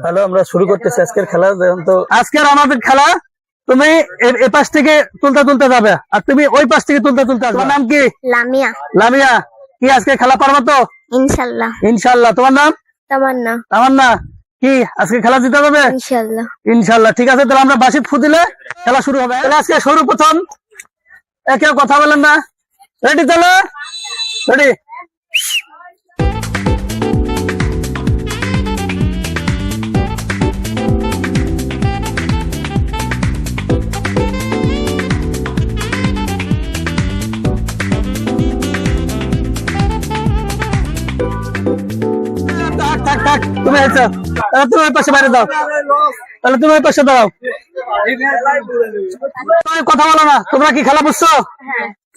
Hello, আমরা শুরু করতেছি আজকের খেলা। তো আজকের আমাদের খেলা, তুমি এই পাশ থেকে তুলতে তুলতে যাবে, আর তুমি ওই পাশ থেকে তুলতে তুলতে আসবে। তোমার নাম কি? লামিয়া। লামিয়া, কি আজকে খেলা পারবা তো? ইনশাল্লাহ। ইনশাল্লাহ। তোমার নাম? তামান্না। তামান্না, কি আজকে খেলা জিতে যাবে? ইনশাল্লাহ। ইনশাল্লাহ। ঠিক আছে, তাহলে আমরা বাঁশি ফু দিলে খেলা শুরু হবে। তাহলে আজকে শুরু প্রথম, কেউ কথা বলেন না। রেডি? তাহলে রেডি। থাক থাক, তুমি আছো, তুমি ওই পাশে বাইরে দাও। তাহলে তুমি ওই পাশে দাঁড়াও। কথা বলো না। তোমরা কি খেলা বুঝছো?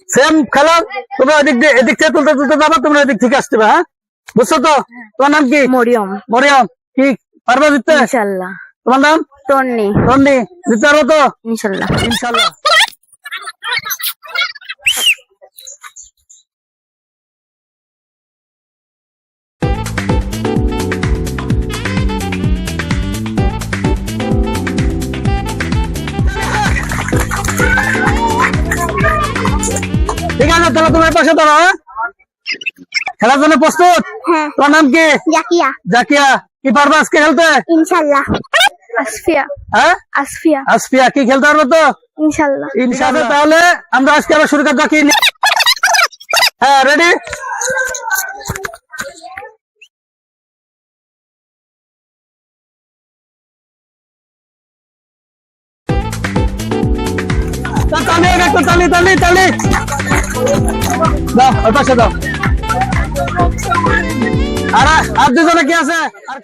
সেম খেলা। তোমরা এদিক থেকে তুলতে তুলতে যাবা, তোমরা এদিক থেকে আসতে, হ্যাঁ? বুঝছো তো? তোমার নাম কি? মরিয়ম। মরিয়ম, কি পারবে জিততে? ইনশাল্লাহ। তোমার নাম? তন্নি। তন্নি, জিততে পারবো তো? ইনশাল্লাহ। ইনশাল্লাহ। ঠিক আছে, তাহলে তোমার পাশে দাঁড়াও, হ্যাঁ? খেলার জন্য প্রস্তুত? হ্যাঁ। তোমার নাম কি? জাকিয়া। জাকিয়া, কি পারবে আজকে খেলতে? ইনশাল্লাহ। আসফিয়া। হ্যাঁ? আসফিয়া। আসফিয়া, কি খেলতে পারবে তো? ইনশাল্লাহ। ইনশাআল্লাহ। তাহলে আমরা আজকে আবার শুরু করতে। হ্যাঁ, রেডি? তালি তালি তালি দাও, ওর পাশে দাও। আর দুজনে কি আছে?